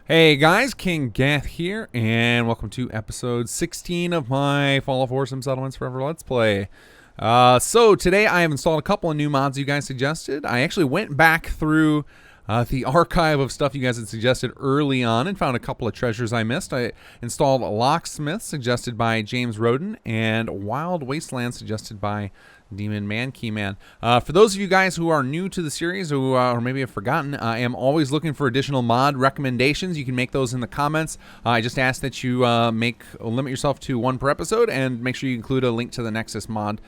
Hey guys, Kinggath here, and welcome to episode 16 of my Fallout 4 Sim Settlements Forever Let's Play. So today I have installed a couple of new mods you guys suggested. I actually went back through the archive of stuff you guys had suggested early on and found a couple of treasures I missed. I installed Locksmith, suggested by James Roden, and Wild Wasteland, suggested by Demon Man Keyman. For those of you guys who are new to the series or maybe have forgotten, I am always looking for additional mod recommendations. You can make those in the comments. I just ask that you limit yourself to one per episode and make sure you include a link to the Nexus mod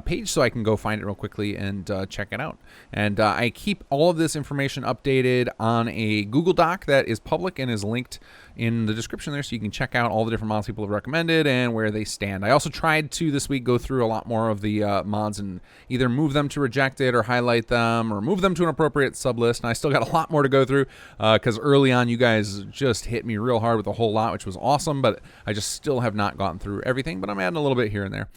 page so I can go find it real quickly and check it out. And I keep all of this information updated on a Google Doc that is public and is linked in the description there, so you can check out all the different mods people have recommended and where they stand. I also tried to this week go through a lot more of the mods and either move them to rejected or highlight them or move them to an appropriate sublist. And I still got a lot more to go through because early on you guys just hit me real hard with a whole lot, which was awesome, but I just still have not gotten through everything, but I'm adding a little bit here and there.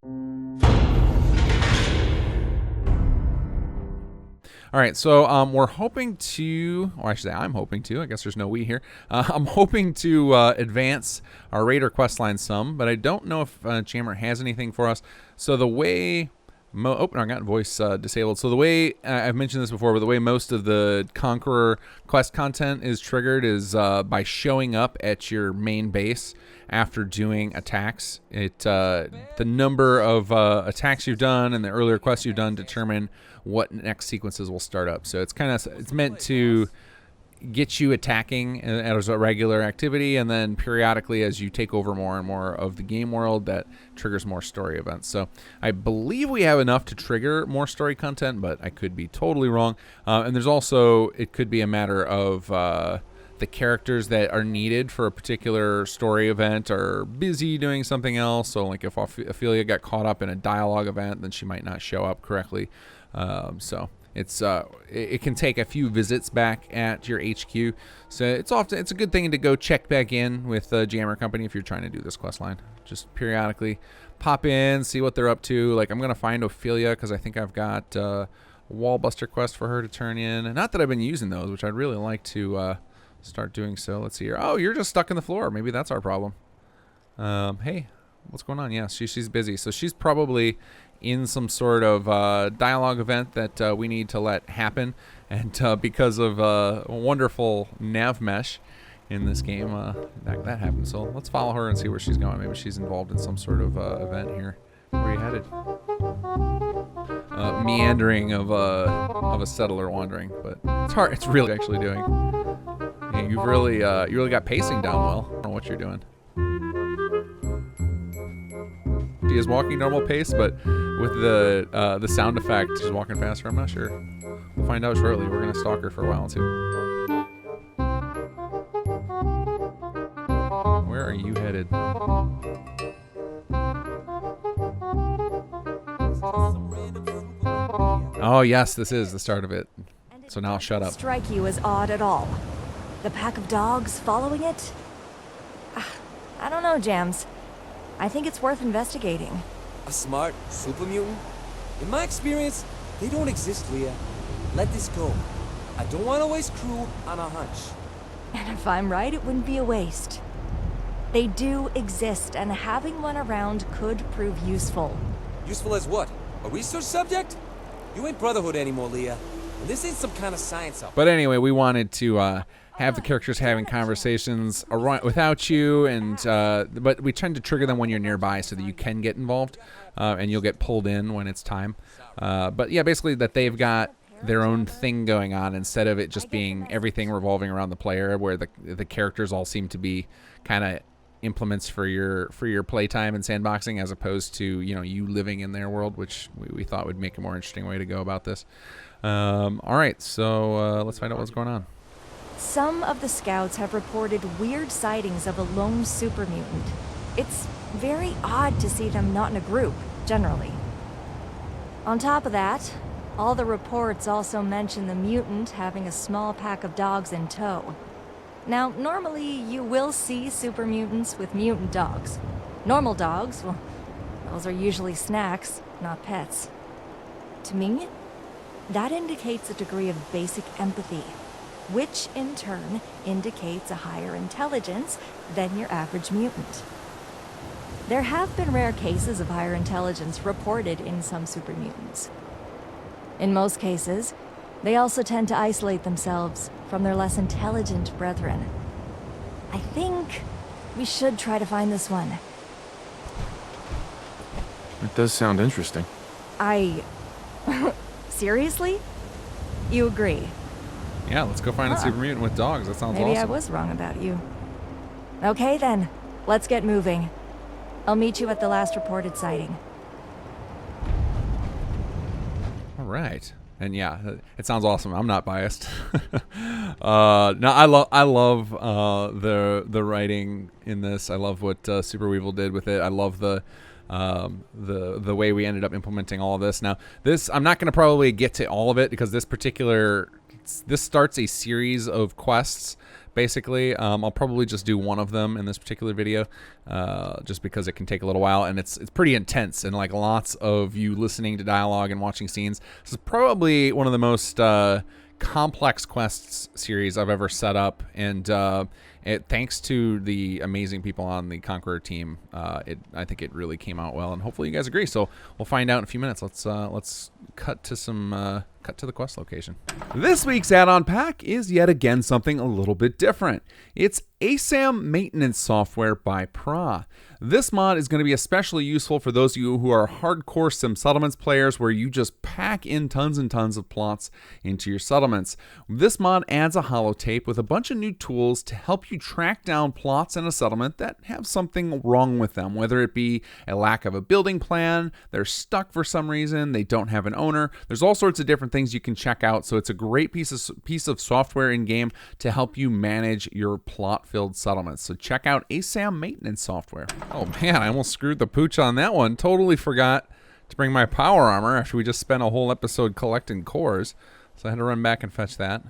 All right, so we're hoping to, or I should say I'm hoping to, I guess there's no we here. I'm hoping to advance our Raider questline some, but I don't know if Jammer has anything for us. So the way, I got voice disabled. So the way, I've mentioned this before, but the way most of the Conqueror quest content is triggered is by showing up at your main base after doing attacks. The number of attacks you've done and the earlier quests you've done determine what next sequences will start up. So it's meant to get you attacking as a regular activity, and then periodically as you take over more and more of the game world, that triggers more story events. So I believe we have enough to trigger more story content, but I could be totally wrong. And there's also, it could be a matter of the characters that are needed for a particular story event are busy doing something else. So like if Ophelia got caught up in a dialogue event, then she might not show up correctly. So it can take a few visits back at your HQ. So it's a good thing to go check back in with the Jammer Company if you're trying to do this quest line. Just periodically pop in, see what they're up to. Like I'm gonna find Ophelia because I think I've got a Wallbuster quest for her to turn in. And not that I've been using those, which I'd really like to start doing so. Let's see here. Oh, you're just stuck in the floor. Maybe that's our problem. Hey, what's going on? Yeah, she's busy. So she's probably in some sort of dialogue event that we need to let happen. And because of a wonderful nav mesh in this game, that happens. So let's follow her and see where she's going. Maybe she's involved in some sort of event here. Where are you headed? Meandering of a settler wandering, but it's hard. It's really actually doing. Yeah, you really got pacing down well. I don't know what you're doing. She is walking normal pace, but with the sound effect, she's walking faster. I'm not sure. We'll find out shortly. We're gonna stalk her for a while too. Where are you headed? Oh yes, this is the start of it. So now shut up. Strike you as odd at all? The pack of dogs following it? I don't know, Jams. I think it's worth investigating. A smart super mutant? In my experience, they don't exist, Leah. Let this go. I don't want to waste crew on a hunch. And if I'm right, it wouldn't be a waste. They do exist, and having one around could prove useful. Useful as what? A research subject? You ain't Brotherhood anymore, Leah. And this ain't some kind of science up. But anyway, we wanted to have the characters having conversations without you, and but we tend to trigger them when you're nearby so that you can get involved, and you'll get pulled in when it's time. But yeah, basically that they've got their own thing going on instead of it just being everything revolving around the player, where the characters all seem to be kind of implements for your playtime and sandboxing, as opposed to you living in their world, which we thought would make a more interesting way to go about this. All right, so let's find out what's going on. Some of the scouts have reported weird sightings of a lone super mutant. It's very odd to see them not in a group, generally. On top of that, all the reports also mention the mutant having a small pack of dogs in tow. Now, normally you will see super mutants with mutant dogs. Normal dogs, well, those are usually snacks, not pets. To me, that indicates a degree of basic empathy. which in turn indicates a higher intelligence than your average mutant. There have been rare cases of higher intelligence reported in some super mutants. In most cases, they also tend to isolate themselves from their less intelligent brethren. I think we should try to find this one. It does sound interesting. Seriously? You agree? Yeah, let's go find a super mutant with dogs. That sounds Maybe awesome. I was wrong about you. Okay then, let's get moving. I'll meet you at the last reported sighting. All right. And yeah, it sounds awesome. I'm not biased. No, I love the writing in this. I love what Super Weevil did with it. I love the way we ended up implementing all of this. Now, this I'm not going to probably get to all of it because this starts a series of quests. Basically, I'll probably just do one of them in this particular video, just because it can take a little while, and it's pretty intense, and like lots of you listening to dialogue and watching scenes. This is probably one of the most complex quests series I've ever set up, and thanks to the amazing people on the Conqueror team, I think it really came out well, and hopefully you guys agree. So we'll find out in a few minutes. Let's cut to the quest location. This week's add-on pack is yet again something a little bit different. It's ASAM maintenance software by Pra. This mod is going to be especially useful for those of you who are hardcore Sim Settlements players where you just pack in tons and tons of plots into your settlements. This mod adds a holotape with a bunch of new tools to help you track down plots in a settlement that have something wrong with them, whether it be a lack of a building plan, they're stuck for some reason, they don't have an owner. There's all sorts of different things you can check out, so it's a great piece of software in-game to help you manage your plot-filled settlements. So check out ASAM maintenance software. Oh man, I almost screwed the pooch on that one. Totally forgot to bring my power armor after we just spent a whole episode collecting cores. So I had to run back and fetch that.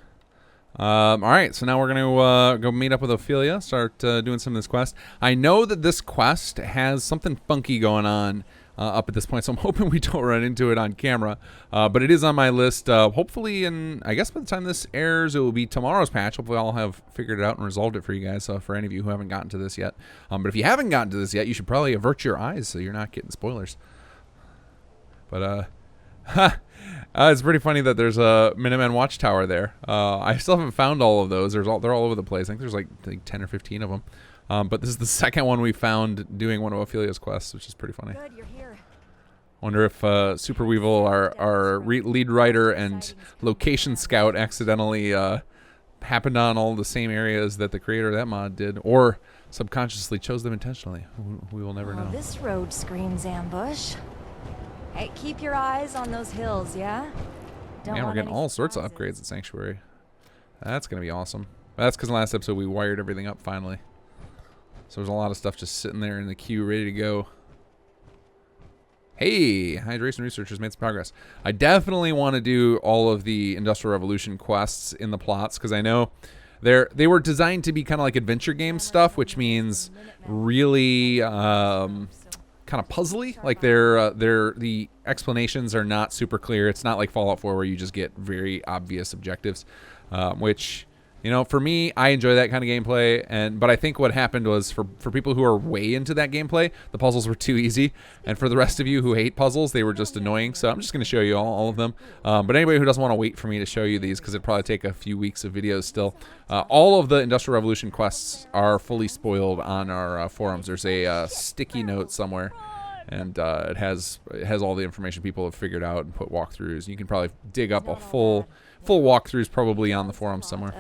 All right, so now we're going to go meet up with Ophelia, start doing some of this quest. I know that this quest has something funky going on up at this point, so I'm hoping we don't run into it on camera. But it is on my list. Hopefully, I guess by the time this airs, it will be tomorrow's patch. Hopefully, I'll have figured it out and resolved it for you guys, for any of you who haven't gotten to this yet. But if you haven't gotten to this yet, you should probably avert your eyes so you're not getting spoilers. But, it's pretty funny that there's a Minuteman Watchtower there. I still haven't found all of those. They're all over the place. I think there's like 10 or 15 of them. But this is the second one we found doing one of Ophelia's quests, which is pretty funny. Good, you're here. Wonder if Super Weevil, our lead writer and location scout, accidentally happened on all the same areas that the creator of that mod did, or subconsciously chose them intentionally. We will never know. This road screams ambush. Hey, keep your eyes on those hills, yeah? Man, we're getting all sorts of upgrades at Sanctuary. That's going to be awesome. That's because in the last episode we wired everything up finally. So there's a lot of stuff just sitting there in the queue ready to go. Hey, hydration researchers made some progress. I definitely want to do all of the Industrial Revolution quests in the plots because I know they were designed to be kind of like adventure game stuff, which means really kind of puzzly. Like the explanations are not super clear. It's not like Fallout 4 where you just get very obvious objectives, which, you know, for me, I enjoy that kind of gameplay. But I think what happened was for people who are way into that gameplay, the puzzles were too easy. And for the rest of you who hate puzzles, they were just annoying. So I'm just going to show you all of them. But anybody who doesn't want to wait for me to show you these, because it'd probably take a few weeks of videos still, all of the Industrial Revolution quests are fully spoiled on our forums. There's a sticky note somewhere. And it has all the information people have figured out and put walkthroughs. You can probably dig up a full walkthroughs probably on the forum somewhere.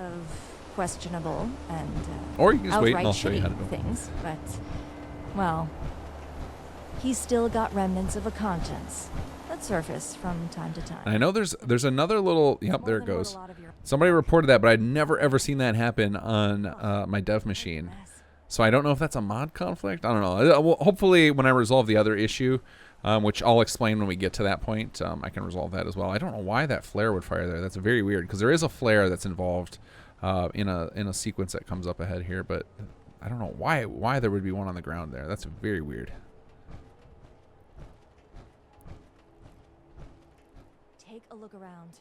Questionable and or you can just wait and I'll show you how to do things, but well, he's still got remnants of a conscience that surface from time to time. And I know there's another little there it goes. Somebody reported that, but I'd never ever seen that happen on my dev machine. So I don't know if that's a mod conflict. I don't know. Well, hopefully when I resolve the other issue, which I'll explain when we get to that point, I can resolve that as well. I don't know why that flare would fire there. That's very weird because there is a flare that's involved in a sequence that comes up ahead here, but I don't know why there would be one on the ground there. That's very weird. Take a look around.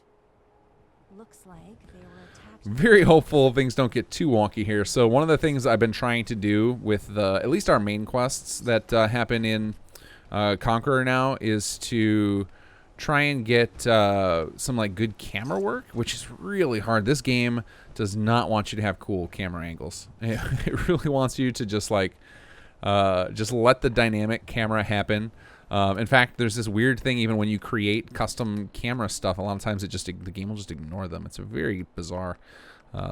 Looks like they were attacked. Very hopeful things don't get too wonky here. So one of the things I've been trying to do with at least our main quests that happen in Conqueror now is to try and get some like good camera work, which is really hard. This game does not want you to have cool camera angles. It really wants you to just like just let the dynamic camera happen. In fact, there's this weird thing even when you create custom camera stuff, a lot of times the game will just ignore them. It's very bizarre.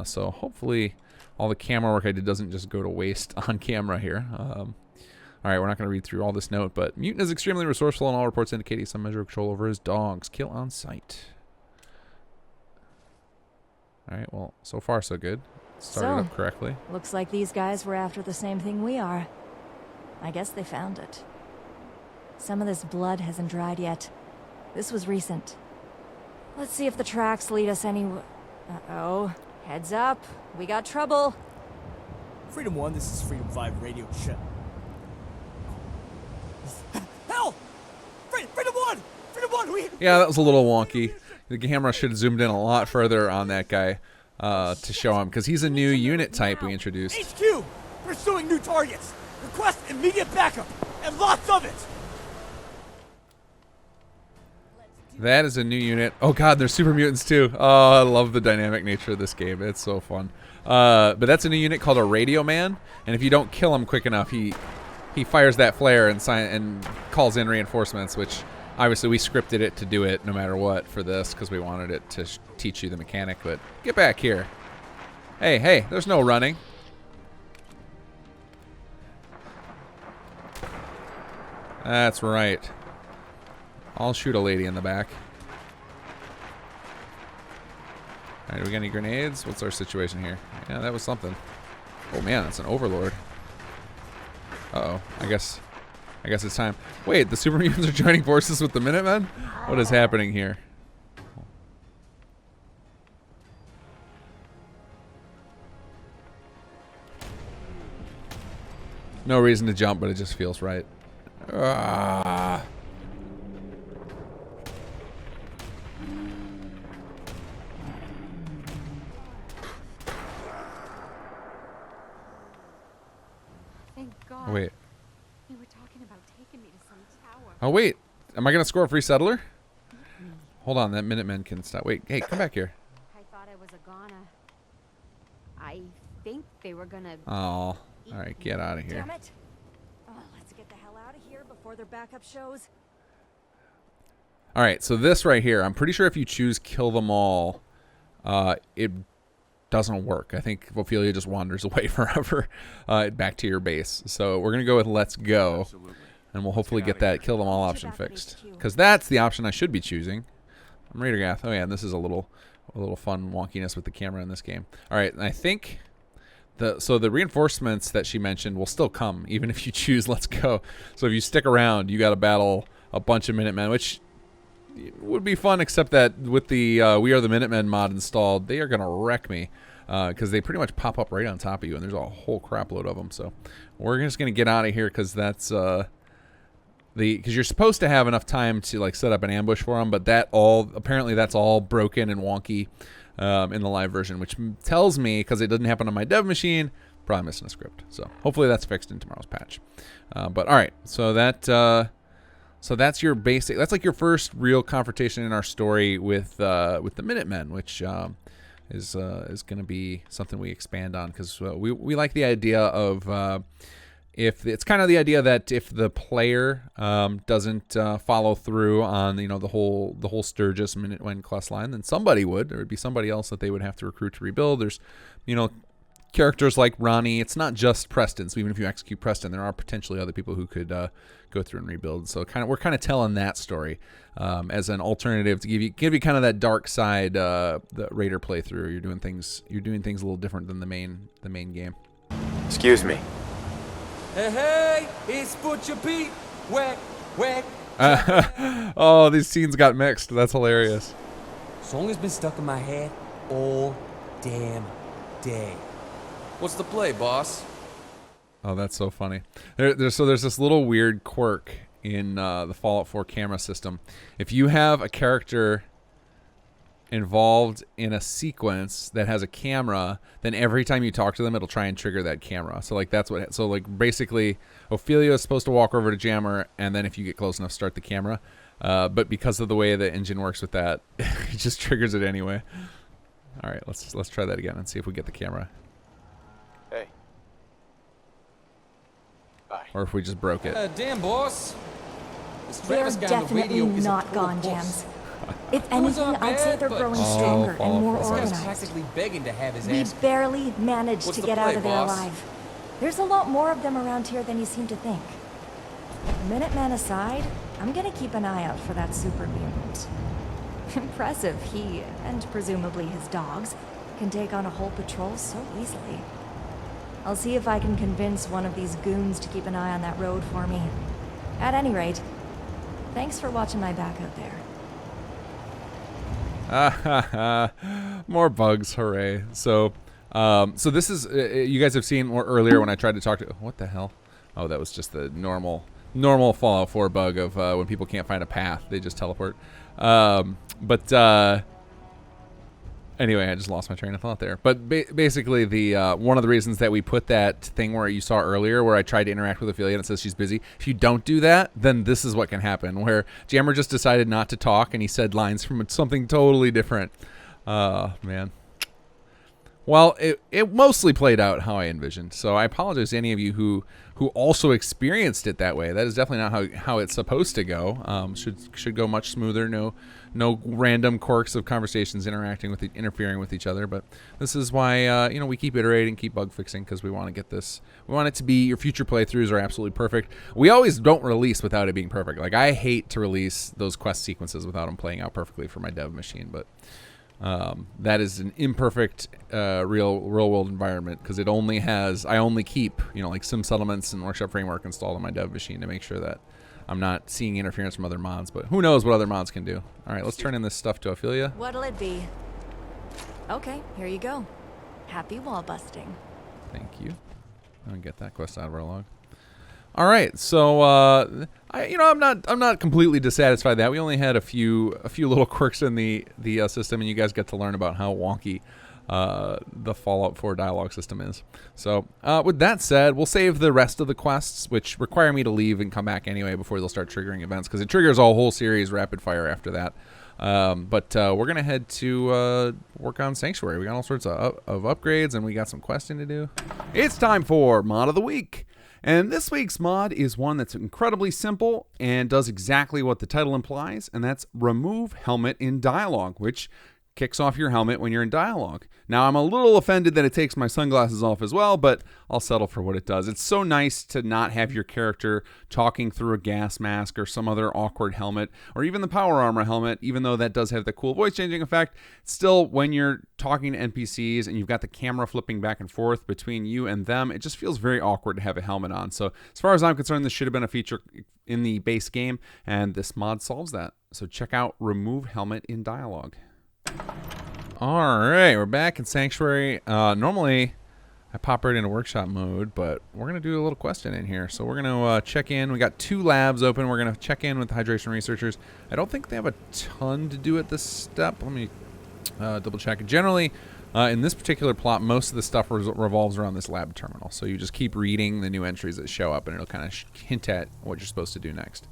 So hopefully all the camera work I did doesn't just go to waste on camera here. All right, we're not going to read through all this note, but Mutant is extremely resourceful and all reports indicating some measure of control over his dogs. Kill on sight. All right, well, so far so good. Started up correctly. Looks like these guys were after the same thing we are. I guess they found it. Some of this blood hasn't dried yet. This was recent. Let's see if the tracks lead us anywhere. Uh-oh. Heads up. We got trouble. Freedom 1, this is Freedom 5 radio check. Hell! Freedom 1! Freedom 1! Yeah, that was a little wonky. The camera should have zoomed in a lot further on that guy to show him, because he's a new unit type we introduced. HQ! Pursuing new targets! Request immediate backup! And lots of it! That is a new unit. Oh god, there's super mutants too. Oh, I love the dynamic nature of this game. It's so fun. But that's a new unit called a Radio Man, and if you don't kill him quick enough, he fires that flare and calls in reinforcements, which obviously we scripted it to do it no matter what for this because we wanted it to teach you the mechanic. But get back here. Hey, there's no running. That's right. I'll shoot a lady in the back. All right, do we got any grenades? What's our situation here? Yeah, that was something. Oh man, that's an overlord. Uh-oh. I guess it's time. Wait, the super mutants are joining forces with the Minutemen? What is happening here? No reason to jump, but it just feels right. Ah. Thank God. Oh, wait. You were talking about taking me to some tower. Oh, wait. Am I going to score a free settler? Hold on. That Minutemen can stop. Wait. Hey, come back here. I thought I was a goner. I think they were gonna. Oh. All right. Get out of here. Damn it. Oh, let's get the hell out of here before their backup shows. All right. So this right here, I'm pretty sure if you choose kill them all, it doesn't work. I think Ophelia just wanders away forever back to your base. So we're going to go with let's go. Absolutely. And we'll hopefully get that kill them all option fixed. Because that's the option I should be choosing. I'm Raidergath. Oh yeah, and this is a little fun wonkiness with the camera in this game. All right, and I think the reinforcements that she mentioned will still come even if you choose let's go. So if you stick around, you got to battle a bunch of Minutemen, which would be fun, except that with the We Are the Minutemen mod installed, they are going to wreck me because they pretty much pop up right on top of you, and there's a whole crap load of them. So we're just going to get out of here because that's because you're supposed to have enough time to like set up an ambush for them, but apparently that's all broken and wonky in the live version, which tells me, because it didn't happen on my dev machine, probably missing a script. So hopefully that's fixed in tomorrow's patch. But all right, so that's your basic. That's like your first real confrontation in our story with the Minutemen, which is going to be something we expand on because we like the idea of. If it's kind of the idea that if the player doesn't follow through on the whole Sturgis Minutemen quest line, then somebody would. There would be somebody else that they would have to recruit to rebuild. There's characters like Ronnie. It's not just Preston. So even if you execute Preston, there are potentially other people who could go through and rebuild. So we're kind of telling that story as an alternative to give you kind of that dark side, the Raider playthrough. You're doing things a little different than the main game. Excuse me. Hey, it's Butcher Pete. Whack. Oh, these scenes got mixed. That's hilarious. Song has been stuck in my head all damn day. What's the play, boss? Oh, that's so funny. There's this little weird quirk in the Fallout 4 camera system. If you have a character involved in a sequence that has a camera, then every time you talk to them, it'll try and trigger that camera. So like that's what. So like basically, Ophelia is supposed to walk over to Jammer, and then if you get close enough, start the camera. But because of the way the engine works with that, it just triggers it anyway. All right, let's try that again and see if we get the camera. Hey. Bye. Or if we just broke it. Damn, boss. This They're Travis guy on the definitely radio is a not total gone, boss. Jams. If It was anything, not I'd say bad, they're but- growing Oh, stronger fall and more for it. This guy's organized. practically begging to have his We ass. barely managed What's to the get play, out of there boss? alive. There's a lot more of them around here than you seem to think. Minutemen aside, I'm gonna keep an eye out for that super mutant. Impressive he, and presumably his dogs, can take on a whole patrol so easily. I'll see if I can convince one of these goons to keep an eye on that road for me. At any rate, thanks for watching my back out there. More bugs, hooray. So this is, you guys have seen more earlier when I tried to talk to, what the hell? Oh, that was just the normal Fallout 4 bug of when people can't find a path, they just teleport. Anyway, I just lost my train of thought there. But basically, the one of the reasons that we put that thing where you saw earlier, where I tried to interact with Ophelia and it says she's busy. If you don't do that, then this is what can happen. Where Jammer just decided not to talk, and he said lines from something totally different. Man. Well, it mostly played out how I envisioned. So I apologize to any of you who also experienced it that way. That is definitely not how it's supposed to go. Should go much smoother. No random quirks of conversations interfering with each other. But this is why we keep iterating, keep bug fixing, because we want to get this. We want it to be, your future playthroughs are absolutely perfect. We always don't release without it being perfect. Like, I hate to release those quest sequences without them playing out perfectly for my dev machine, but that is an imperfect real world environment, because I only keep like Sim Settlements and Workshop Framework installed on my dev machine to make sure that I'm not seeing interference from other mods. But who knows what other mods can do. All right, let's turn in this stuff to Ophelia. What'll it be? Okay, here you go. Happy wall busting. Thank you. I'll get that quest out of our log. All right, so I'm not completely dissatisfied that we only had a few little quirks in the system, and you guys get to learn about how wonky the Fallout 4 dialogue system is. So with that said, we'll save the rest of the quests, which require me to leave and come back anyway before they'll start triggering events, because it triggers a whole series rapid fire after that. But we're gonna head to work on Sanctuary. We got all sorts of upgrades, and we got some questing to do. It's time for Mod of the Week. And this week's mod is one that's incredibly simple and does exactly what the title implies, and that's remove helmet in dialogue, which kicks off your helmet when you're in dialogue. Now, I'm a little offended that it takes my sunglasses off as well, but I'll settle for what it does. It's so nice to not have your character talking through a gas mask or some other awkward helmet, or even the power armor helmet, even though that does have the cool voice changing effect. Still, when you're talking to NPCs and you've got the camera flipping back and forth between you and them, it just feels very awkward to have a helmet on. So as far as I'm concerned, this should have been a feature in the base game, and this mod solves that. So check out Remove Helmet in Dialogue. All right, we're back in Sanctuary. Normally, I pop right into workshop mode, but we're going to do a little question in here. So we're going to check in. We got 2 labs open. We're going to check in with the hydration researchers. I don't think they have a ton to do at this step. Let me double check. Generally, in this particular plot, most of the stuff revolves around this lab terminal. So you just keep reading the new entries that show up, and it'll kind of hint at what you're supposed to do next.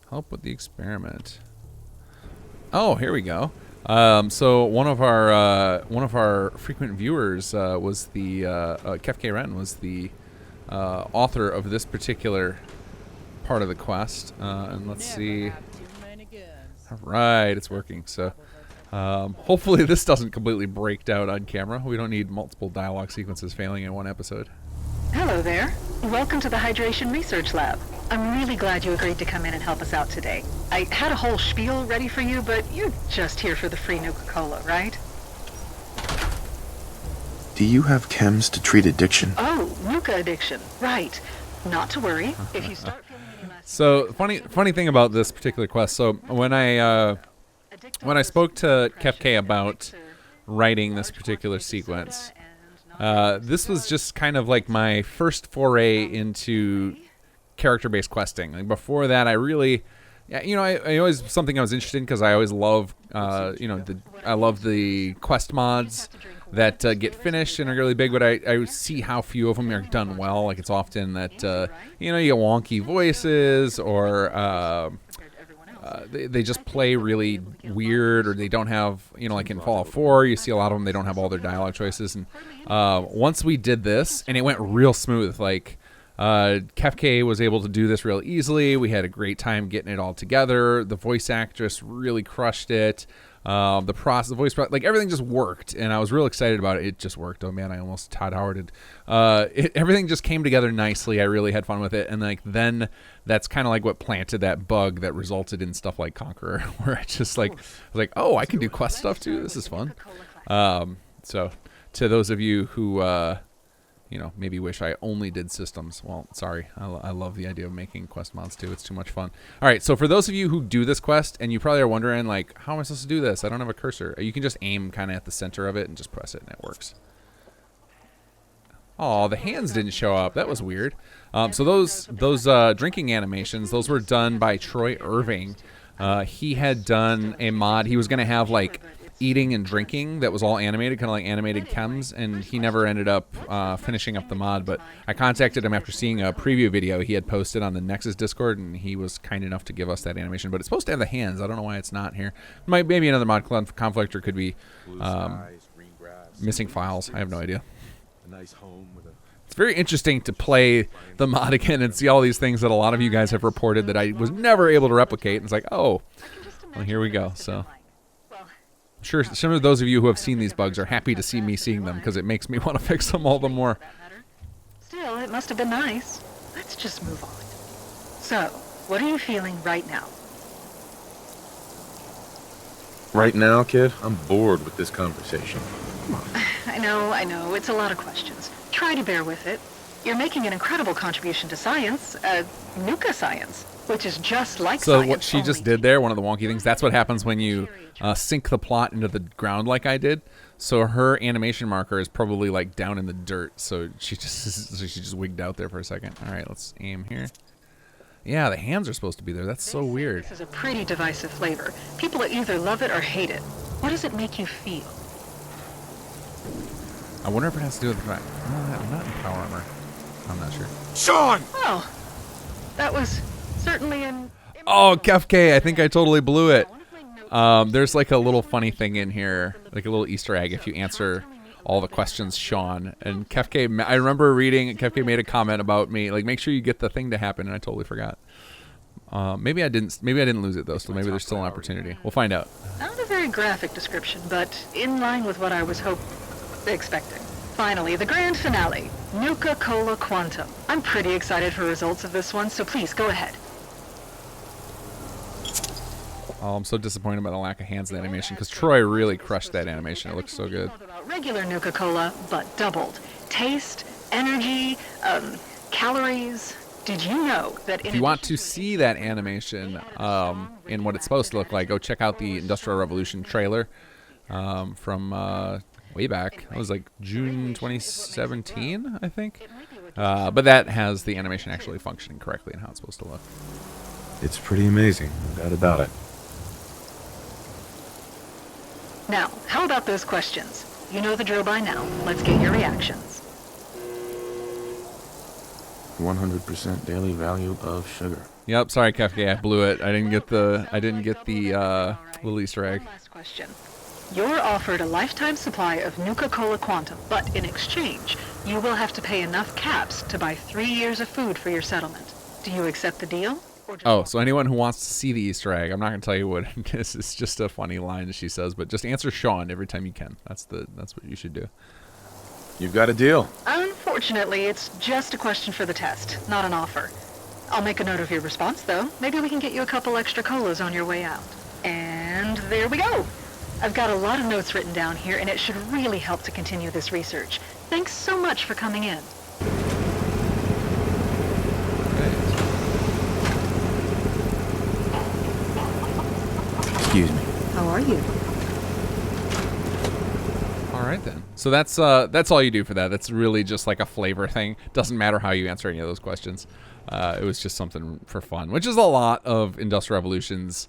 Help with the experiment. Oh, here we go. So one of our frequent viewers was the Kef K. Ren was the author of this particular part of the quest. And let's see. All right, it's working. So hopefully this doesn't completely break down on camera. We don't need multiple dialogue sequences failing in one episode. Hello there. Welcome to the Hydration Research Lab. I'm really glad you agreed to come in and help us out today. I had a whole spiel ready for you, but you're just here for the free Nuka-Cola, right? Do you have chems to treat addiction? Oh, Nuka addiction. Right. Not to worry. If you start feeling any less... So funny thing about this particular quest. So when I spoke to Kef K about writing this particular sequence, this was just kind of like my first foray into character-based questing. Like before that, I really Yeah, I always something I was interested in because I always love, I love the quest mods that get finished and are really big, but I see how few of them are done well. Like it's often that you get wonky voices or they just play really weird, or they don't have, like in Fallout 4, you see a lot of them, they don't have all their dialogue choices. And once we did this, and it went real smooth, like Kefke was able to do this real easily. We had a great time getting it all together. The voice actress really crushed it. The voice, like everything just worked, and I was real excited about it. It just worked. Oh man, I almost Todd Howarded. Everything just came together nicely. I really had fun with it, and then that's kind of like what planted that bug that resulted in stuff like Conqueror, where I just was like, oh, I can do quest stuff too. This is fun. So to those of you who maybe wish I only did systems. Well, sorry. I love the idea of making quest mods too. It's too much fun. All right, so for those of you who do this quest, and you probably are wondering, like, how am I supposed to do this? I don't have a cursor. You can just aim kind of at the center of it and just press it, and it works. Oh, the hands didn't show up. That was weird. So those drinking animations, those were done by Troy Irving. He had done a mod. He was going to have, like, eating and drinking that was all animated, kind of like animated chems, and he never ended up finishing up the mod. But I contacted him after seeing a preview video he had posted on the Nexus Discord, and he was kind enough to give us that animation. But it's supposed to have the hands. I don't know why it's not here. Maybe another mod conflict, or could be missing files. I have no idea. It's very interesting to play the mod again and see all these things that a lot of you guys have reported that I was never able to replicate. And it's like, oh, well, here we go. So sure, some of those of you who have seen these bugs are happy to see me seeing them, because it makes me want to fix them all the more. Still, it must have been nice. Let's just move on. So, what are you feeling right now? Right now, kid, I'm bored with this conversation. I know. It's a lot of questions. Try to bear with it. You're making an incredible contribution to science, Nuka science, which is just like so science. What she just did there, one of the wonky things, that's what happens when you sink the plot into the ground like I did. So her animation marker is probably like down in the dirt. So she just wigged out there for a second. All right, let's aim here. Yeah, the hands are supposed to be there. That's so weird. This is a pretty divisive flavor. People either love it or hate it. What does it make you feel? I wonder if it has to do with the fact. I'm not in power armor. I'm not sure. Sean! Oh, that was certainly an... Oh, Kefke, I think I totally blew it. There's like a little funny thing in here, like a little Easter egg if you answer all the questions, Sean. And Kefke, I remember reading, Kefke made a comment about me, like, make sure you get the thing to happen, and I totally forgot. Maybe I didn't lose it though, so maybe there's still an opportunity. We'll find out. Not a very graphic description, but in line with what I was expecting. Finally, the grand finale, Nuka-Cola Quantum. I'm pretty excited for results of this one, so please go ahead. Oh, I'm so disappointed about the lack of hands in the animation, because Troy really crushed that animation. It looks so good. About regular Nuka-Cola, but doubled. Taste, energy, calories. Did you know that if you want to see that animation in what it's supposed to look like, go check out the Industrial Revolution trailer from way back. It was like June 2017, I think. But that has the animation actually functioning correctly and how it's supposed to look. It's pretty amazing, no doubt about it. Now, how about those questions? You know the drill by now. Let's get your reactions. 100% daily value of sugar. Yep, sorry, Kefke, I blew it. I didn't get the little Easter egg. Last question. You're offered a lifetime supply of Nuka-Cola Quantum, but in exchange, you will have to pay enough caps to buy 3 years of food for your settlement. Do you accept the deal? Oh, so anyone who wants to see the Easter egg, I'm not going to tell you what it is. It's just a funny line that she says, but just answer Sean every time you can. That's what you should do. You've got a deal. Unfortunately, it's just a question for the test, not an offer. I'll make a note of your response, though. Maybe we can get you a couple extra colas on your way out. And there we go. I've got a lot of notes written down here, and it should really help to continue this research. Thanks so much for coming in. Excuse me. How are you? All right then. So that's all you do for that. That's really just like a flavor thing. Doesn't matter how you answer any of those questions. It was just something for fun, which is a lot of Industrial Revolution's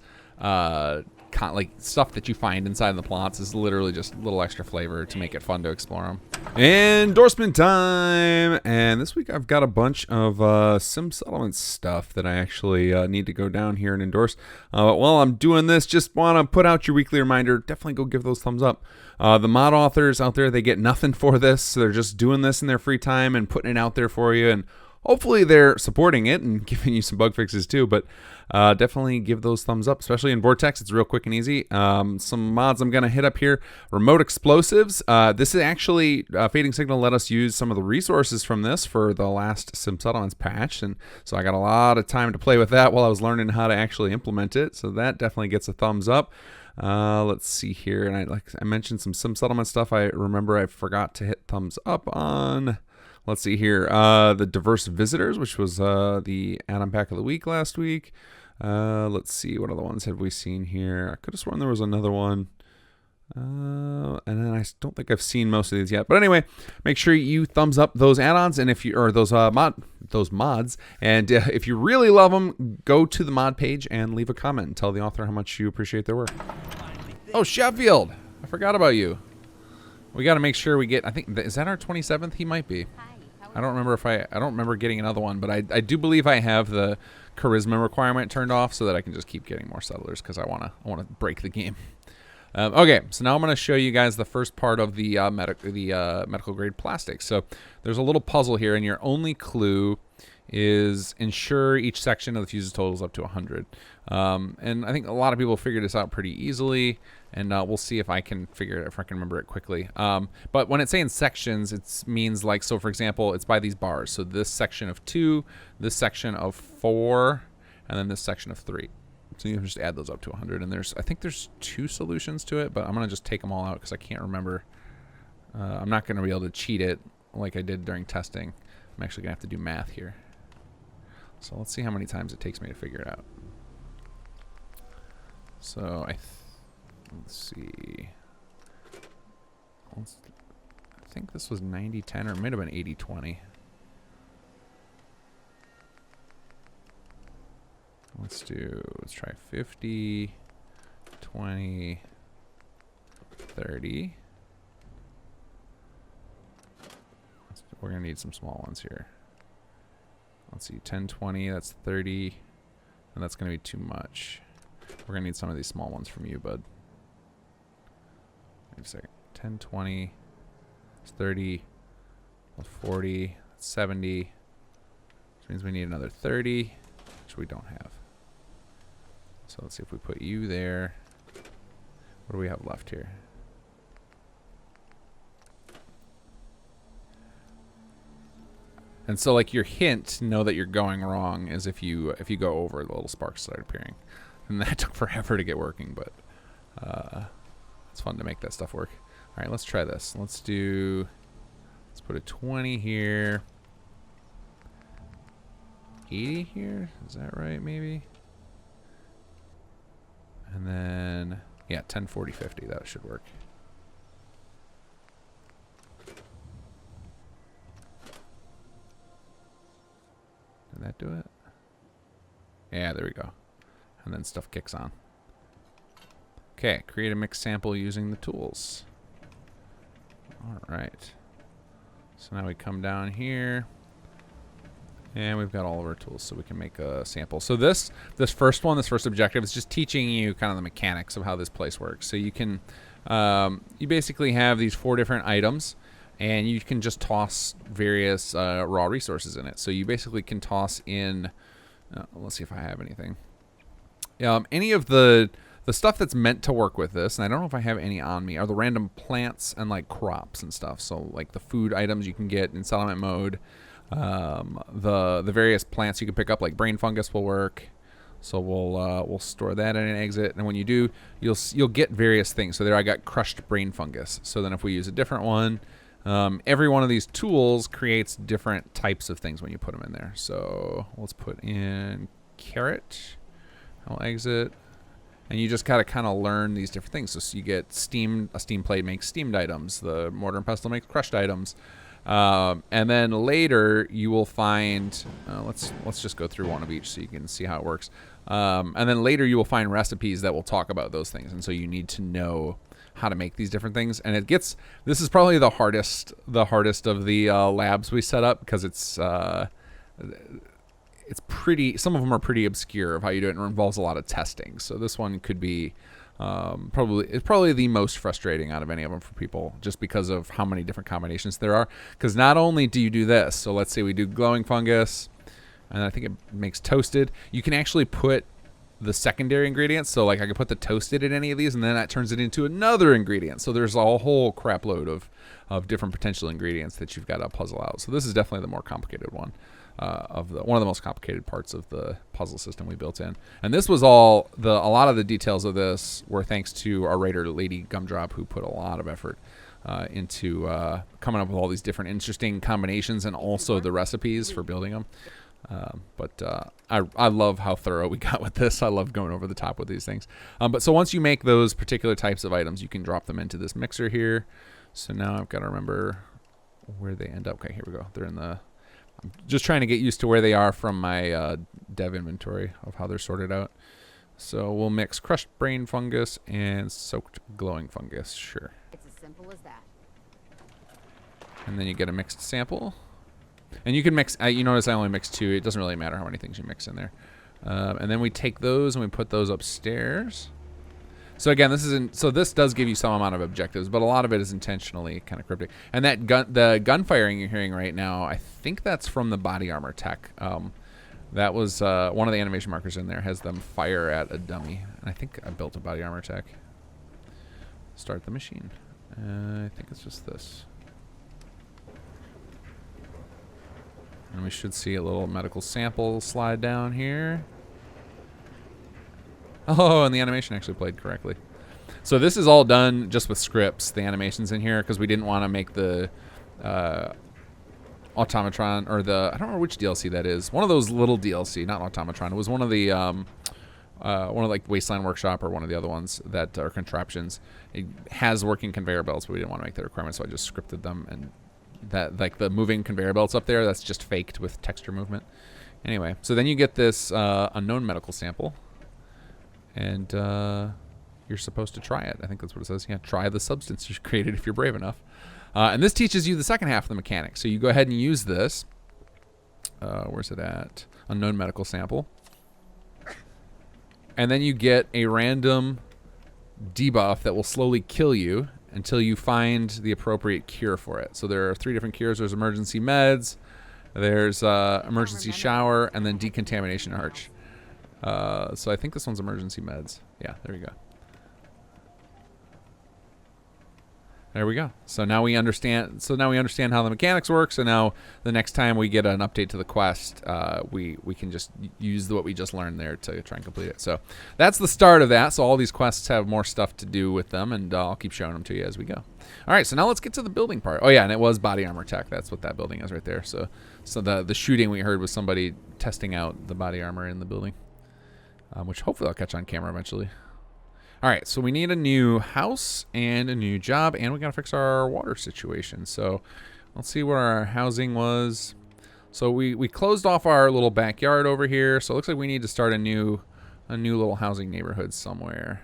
like stuff that you find inside the plots is literally just a little extra flavor to make it fun to explore them. Endorsement time! And this week I've got a bunch of Sim Settlements stuff that I actually need to go down here and endorse. But while I'm doing this, just want to put out your weekly reminder. Definitely go give those thumbs up. The mod authors out there, they get nothing for this. So they're just doing this in their free time and putting it out there for you. And hopefully they're supporting it and giving you some bug fixes too. But definitely give those thumbs up, especially in Vortex. It's real quick and easy. Some mods I'm going to hit up here. Remote explosives. This is actually, Fading Signal let us use some of the resources from this for the last Sim Settlements patch. And so I got a lot of time to play with that while I was learning how to actually implement it. So that definitely gets a thumbs up. Let's see here. And I mentioned some Sim Settlement stuff. I remember I forgot to hit thumbs up on. Let's see here. The Diverse Visitors, which was the add-on pack of the week last week. Let's see. What other ones have we seen here? I could have sworn there was another one. And then I don't think I've seen most of these yet. But anyway, make sure you thumbs up those add-ons and if you or those mods. And if you really love them, go to the mod page and leave a comment and tell the author how much you appreciate their work. Oh, Sheffield! I forgot about you. We got to make sure we get. I think is that our 27th? He might be. I don't remember if I don't remember getting another one, but I do believe I have the charisma requirement turned off so that I can just keep getting more settlers because I wanna break the game. Okay, so now I'm going to show you guys the first part of the medical grade plastic. So there's a little puzzle here, and your only clue is ensure each section of the fuses totals up to 100. And I think a lot of people figured this out pretty easily, and we'll see if I can figure it, if I can remember it quickly. But when it's saying sections, it means like, so for example, it's by these bars. So this section of 2, this section of 4, and then this section of 3. So you can just add those up to 100. And I think there's 2 solutions to it, but I'm going to just take them all out because I can't remember. I'm not going to be able to cheat it like I did during testing. I'm actually going to have to do math here. So let's see how many times it takes me to figure it out. So let's see. I think this was 90-10 or it might have been 80-20. Let's try 50, 20, 30. We're going to need some small ones here. Let's see, 10, 20, that's 30, and that's going to be too much. We're going to need some of these small ones from you, bud. Wait a second. 10, 20, that's 30, 40, 70, which means we need another 30, which we don't have. So let's see if we put you there. What do we have left here? And so like your hint to know that you're going wrong is if you go over, the little sparks start appearing. And that took forever to get working, but it's fun to make that stuff work. All right, let's try this. Let's put a 20 here. 80 here, is that right maybe? And then, yeah, 10, 40, 50, that should work. Did that do it? Yeah, there we go. And then stuff kicks on. Okay, create a mixed sample using the tools. All right. So now we come down here. And we've got all of our tools so we can make a sample. So this first objective is just teaching you kind of the mechanics of how this place works. So you can, you basically have these 4 different items and you can just toss various raw resources in it. So you basically can toss in, let's see if I have anything. Any of the stuff that's meant to work with this, and I don't know if I have any on me, are the random plants and like crops and stuff. So like the food items you can get in settlement mode. The various plants you can pick up, like brain fungus, will work. So we'll store that in an exit, and when you do, you'll get various things. So there I got crushed brain fungus. So then if we use a different one, every one of these tools creates different types of things when you put them in there. So let's put in carrot. I'll exit, and you just gotta kind of learn these different things. So you get a steam plate makes steamed items. The mortar and pestle makes crushed items. And then later you will find, let's just go through one of each so you can see how it works. And then later you will find recipes that will talk about those things. And so you need to know how to make these different things. And this is probably the hardest of the labs we set up, because it's pretty, some of them are pretty obscure of how you do it, and it involves a lot of testing. So this one could be probably the most frustrating out of any of them for people, just because of how many different combinations there are. Because not only do you do this, so let's say we do glowing fungus, and I think it makes toasted. You can actually put the secondary ingredients. So like I could put the toasted in any of these, and then that turns it into another ingredient. So there's a whole crap load of different potential ingredients that you've got to puzzle out. So this is definitely the more complicated one. One of the most complicated parts of the puzzle system we built in. And this was a lot of the details of this were thanks to our writer, Lady Gumdrop, who put a lot of effort into coming up with all these different interesting combinations, and also the recipes for building them. I love how thorough we got with this. I love going over the top with these things. But so once you make those particular types of items, you can drop them into this mixer here. So now I've got to remember where they end up. Okay, here we go. They're in the... I'm just trying to get used to where they are from my dev inventory of how they're sorted out. So we'll mix crushed brain fungus and soaked glowing fungus. Sure. It's as simple as that. And then you get a mixed sample. And you can mix... you notice I only mixed 2. It doesn't really matter how many things you mix in there. And then we take those and we put those upstairs. So again, this does give you some amount of objectives, but a lot of it is intentionally kind of cryptic. And that the gunfiring you're hearing right now, I think that's from the body armor tech. That was one of the animation markers in there has them fire at a dummy. And I think I built a body armor tech. Start the machine. I think it's just this. And we should see a little medical sample slide down here. Oh, and the animation actually played correctly. So this is all done just with scripts, the animations in here, because we didn't want to make the automatron, or the, I don't remember which DLC that is. One of those little DLC, not automatron. It was one of the, one of like Wasteland Workshop or one of the other ones that are contraptions. It has working conveyor belts, but we didn't want to make that requirement, so I just scripted them. And that, like the moving conveyor belts up there, that's just faked with texture movement. Anyway, so then you get this unknown medical sample. And you're supposed to try it. I think that's what it says. Yeah, try the substance you created if you're brave enough. And this teaches you the second half of the mechanics. So you go ahead and use this. Where's it at? Unknown medical sample. And then you get a random debuff that will slowly kill you until you find the appropriate cure for it. So there are 3 different cures. There's emergency meds, there's emergency shower, and then decontamination arch. So I think this one's emergency meds. Yeah, there we go. There we go. So now we understand. So now we understand how the mechanics work. So now the next time we get an update to the quest, we can just use what we just learned there to try and complete it. So that's the start of that. So all these quests have more stuff to do with them, and I'll keep showing them to you as we go. All right. So now let's get to the building part. Oh yeah, and it was body armor tech. That's what that building is right there. So the shooting we heard was somebody testing out the body armor in the building. Which hopefully I'll catch on camera eventually. All right, so we need a new house and a new job, and we got to fix our water situation. So let's see where our housing was. So we closed off our little backyard over here. So it looks like we need to start a new little housing neighborhood somewhere.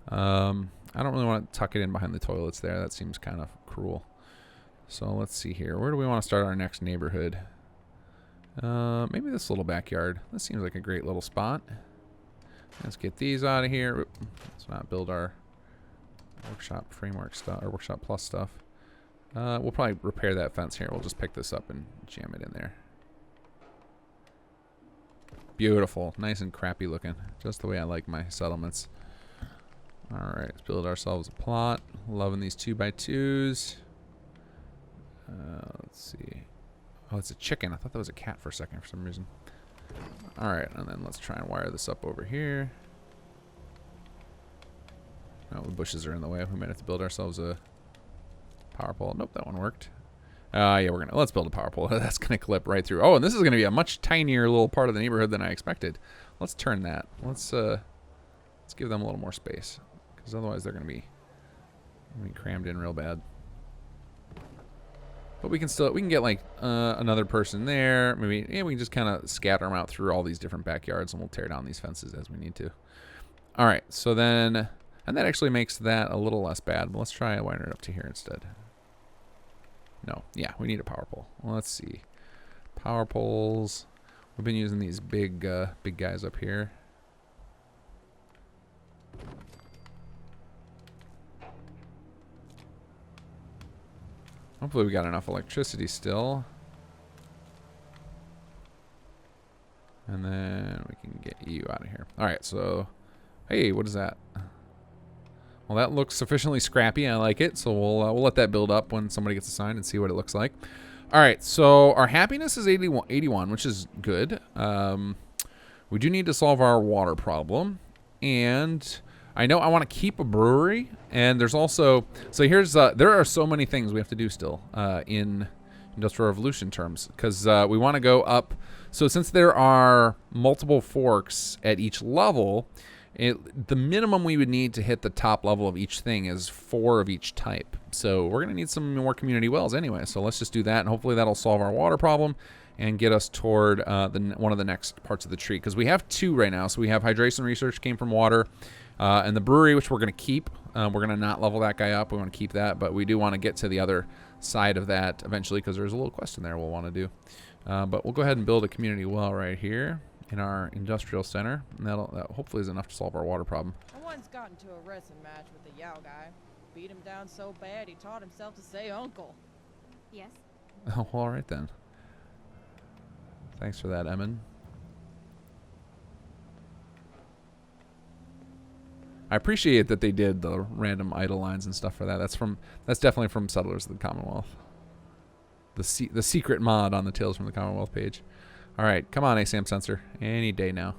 I don't really want to tuck it in behind the toilets there. That seems kind of cruel. So let's see here. Where do we want to start our next neighborhood? Maybe this little backyard. This seems like a great little spot. Let's get these out of here. Let's not build our workshop framework stuff or workshop plus stuff. We'll probably repair that fence here. We'll just pick this up and jam it in there. Beautiful. Nice and crappy looking. Just the way I like my settlements. All right, let's build ourselves a plot. Loving these 2x2s. Let's see. Oh, it's a chicken. I thought that was a cat for a second for some reason. All right, and then let's try and wire this up over here. Oh, the bushes are in the way. We might have to build ourselves a power pole. Nope, that one worked. Yeah, let's build a power pole. That's gonna clip right through. Oh, and this is gonna be a much tinier little part of the neighborhood than I expected. Let's turn that. Let's give them a little more space, because otherwise they're gonna be crammed in real bad. But we can get like another person there. Maybe we can just kind of scatter them out through all these different backyards, and we'll tear down these fences as we need to. All right, so then, and that actually makes that a little less bad. But let's try wiring it up to here instead. No, yeah, we need a power pole. Well, let's see, power poles. We've been using these big guys up here. Hopefully we got enough electricity still. And then we can get you out of here. All right, so, hey, what is that? Well, that looks sufficiently scrappy. I like it. So we'll let that build up when somebody gets assigned and see what it looks like. All right, so our happiness is 81, which is good. We do need to solve our water problem. And I know I want to keep a brewery, and there's also, so here's, there are so many things we have to do still in Industrial Revolution terms, because we want to go up. So since there are multiple forks at each level, the minimum we would need to hit the top level of each thing is 4 of each type. So we're going to need some more community wells anyway, so let's just do that, and hopefully that'll solve our water problem and get us toward one of the next parts of the tree, because we have 2 right now. So we have hydration research came from water, and the brewery, which we're going to keep. We're going to not level that guy up. We want to keep that, but we do want to get to the other side of that eventually, because there's a little quest in there we'll want to do. But we'll go ahead and build a community well right here in our industrial center, and that hopefully is enough to solve our water problem. I once got into a wrestling match with the Yao guy. Beat him down so bad he taught himself to say uncle. Yes? Oh, well, all right then. Thanks for that, Emin. I appreciate that they did the random idle lines and stuff for that. That's definitely from Settlers of the Commonwealth. The secret mod on the Tales from the Commonwealth page. All right, come on, ASAM sensor. Any day now.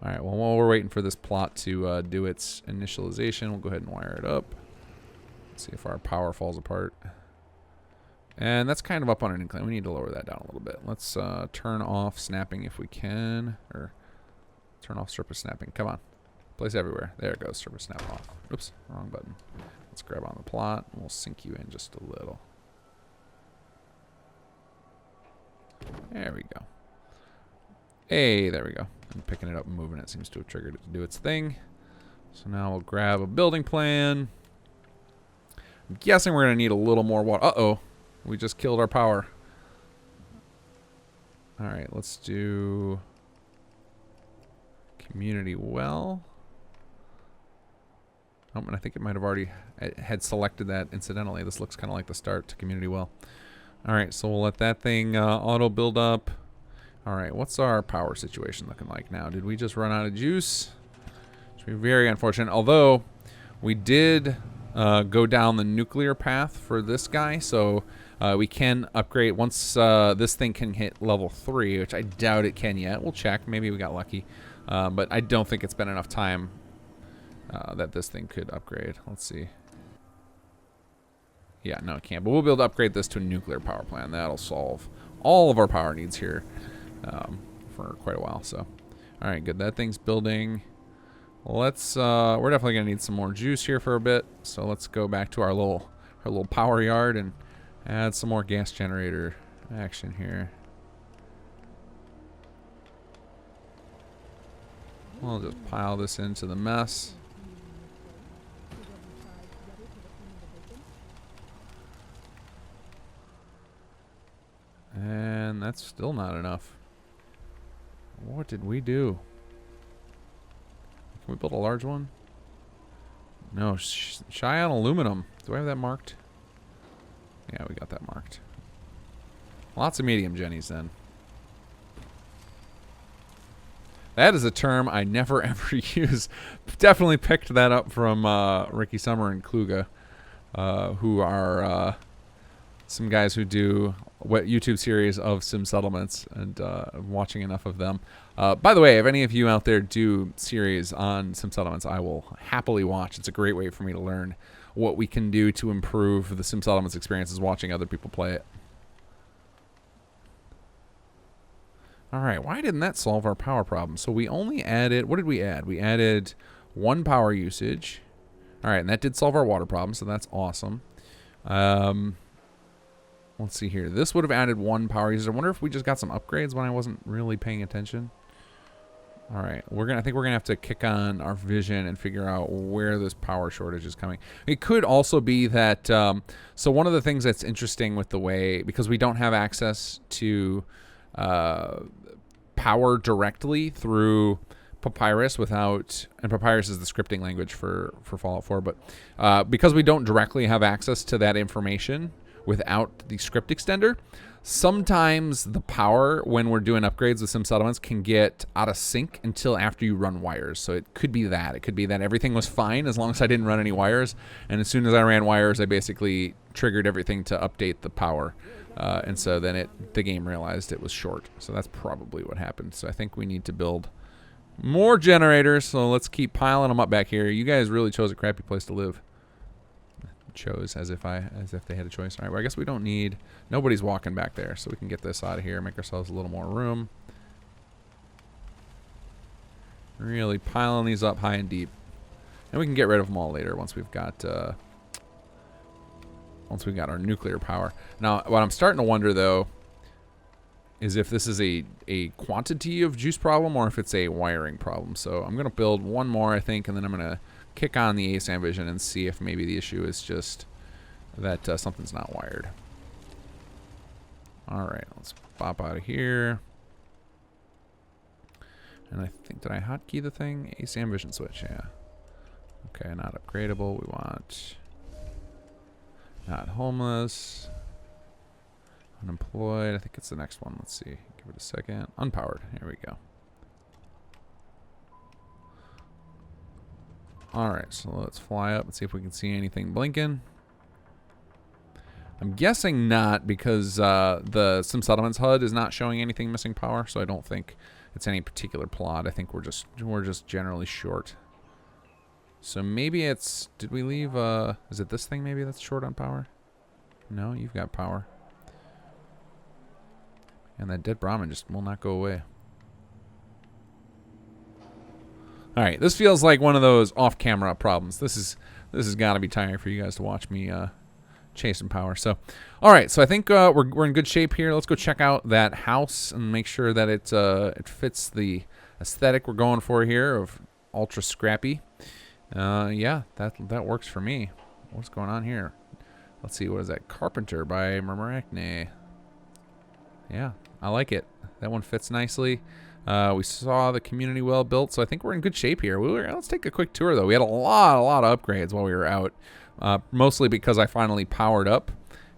All right, well, while we're waiting for this plot to do its initialization, we'll go ahead and wire it up. Let's see if our power falls apart. And that's kind of up on an incline. We need to lower that down a little bit. Let's turn off snapping if we can. Or turn off surface snapping. Come on. Place everywhere. There it goes. Surface snap off. Oops, wrong button. Let's grab on the plot. And we'll sink you in just a little. There we go. Hey, there we go. And picking it up and moving it seems to have triggered it to do its thing. So now we'll grab a building plan. I'm guessing we're going to need a little more water. Uh-oh. We just killed our power. All right, let's do community well. Oh, and I think it might have already had selected that incidentally. This looks kind of like the start to community well. All right, so we'll let that thing auto build up. All right, what's our power situation looking like now? Did we just run out of juice? Which would be very unfortunate. Although we did go down the nuclear path for this guy, so we can upgrade once this thing can hit level 3, which I doubt it can yet. We'll check. Maybe we got lucky, but I don't think it's been enough time that this thing could upgrade. Let's see. Yeah, no, it can't. But we'll be able to upgrade this to a nuclear power plant. That'll solve all of our power needs here for quite a while. So, all right, good. That thing's building. Let's. We're definitely gonna need some more juice here for a bit. So let's go back to our little power yard and add some more gas generator action here. We'll just pile this into the mess. And that's still not enough. What did we do? Can we build a large one? No, Cheyenne aluminum. Do I have that marked? Yeah, we got that marked. Lots of medium jennies then. That is a term I never ever use. Definitely picked that up from Ricky Summer and Kluga, who are some guys who do what YouTube series of Sim Settlements, and I'm watching enough of them. By the way, if any of you out there do series on Sim Settlements, I will happily watch. It's a great way for me to learn what we can do to improve the Sim Settlements experience, is watching other people play it. All right, why didn't that solve our power problem? So we only added, what did we add? We added 1 power usage. All right, and that did solve our water problem, so that's awesome. let's see here. This would have added 1 power user. I wonder if we just got some upgrades when I wasn't really paying attention. All right, I think we're gonna have to kick on our vision and figure out where this power shortage is coming. It could also be that. So one of the things that's interesting with the way, because we don't have access to power directly through Papyrus and Papyrus is the scripting language for Fallout 4, but because we don't directly have access to that information without the script extender, sometimes the power when we're doing upgrades with Sim Settlements can get out of sync until after you run wires. So it could be that. It could be that everything was fine as long as I didn't run any wires. And as soon as I ran wires, I basically triggered everything to update the power. And so then the game realized it was short. So that's probably what happened. So I think we need to build more generators. So let's keep piling them up back here. You guys really chose a crappy place to live. Chose as if they had a choice. All right, well, I guess we don't need, nobody's walking back there, so we can get this out of here, make ourselves a little more room. Really piling these up high and deep, and we can get rid of them all later once we've got our nuclear power. Now, what I'm starting to wonder though is if this is a quantity of juice problem or if it's a wiring problem. So I'm gonna build one more, I think, and then I'm gonna kick on the ASAM vision and see if maybe the issue is just that something's not wired. All right, let's pop out of here. And I think, did I hotkey the thing? ASAM vision switch, yeah. Okay, not upgradable. We want not homeless. Unemployed. I think it's the next one. Let's see. Give it a second. Unpowered. Here we go. Alright, so let's fly up and see if we can see anything blinking. I'm guessing not, because the Sim Settlements HUD is not showing anything missing power, so I don't think it's any particular plot. I think we're just generally short. So maybe it's, did we leave is it this thing maybe that's short on power? No, you've got power. And that dead Brahmin just will not go away. All right, this feels like one of those off-camera problems. This has got to be tiring for you guys to watch me chasing power. So, all right, so I think we're in good shape here. Let's go check out that house and make sure that it fits the aesthetic we're going for here of ultra scrappy. Yeah, that works for me. What's going on here? Let's see, what is that? Carpenter by Murmurakne. Yeah, I like it. That one fits nicely. We saw the community well built, so I think we're in good shape here. Let's take a quick tour, though. We had a lot of upgrades while we were out, mostly because I finally powered up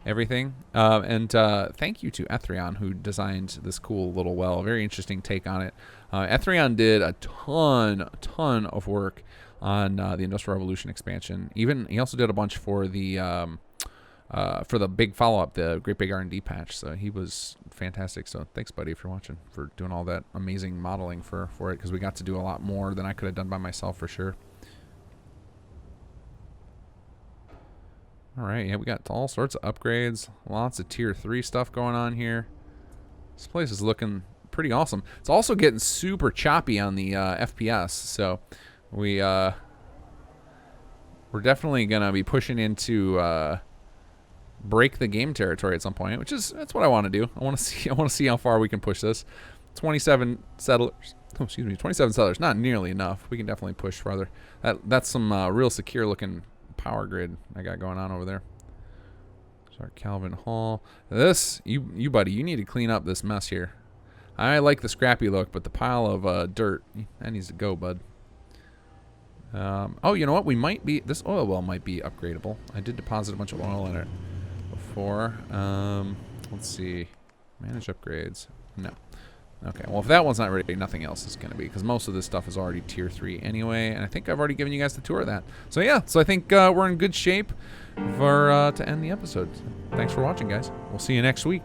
everything. And thank you to Ethrion, who designed this cool little well. Very interesting take on it. Ethrion did a ton of work on the Industrial Revolution expansion. He also did a bunch for the big follow-up, the Great Big R&D patch. So he was fantastic. So thanks, buddy, for watching, for doing all that amazing modeling for it, because we got to do a lot more than I could have done by myself for sure. All right, yeah, we got all sorts of upgrades, lots of tier 3 stuff going on here. This place is looking pretty awesome. It's also getting super choppy on the FPS, so we're definitely gonna be pushing into break the game territory at some point, that's what I want to do. I want to see how far we can push this. 27 settlers. Oh, excuse me, 27 settlers. Not nearly enough. We can definitely push farther. That's some real secure looking power grid I got going on over there. Sorry, Calvin Hall. This, you buddy, you need to clean up this mess here. I like the scrappy look, but the pile of dirt, that needs to go, bud. Oh, you know what? This oil well might be upgradable. I did deposit a bunch of oil in it before. Let's see. Manage upgrades. No. Okay, well, if that one's not ready, nothing else is going to be, because most of this stuff is already tier 3 anyway, and I think I've already given you guys the tour of that. So yeah, I think we're in good shape to end the episode. Thanks for watching, guys. We'll see you next week.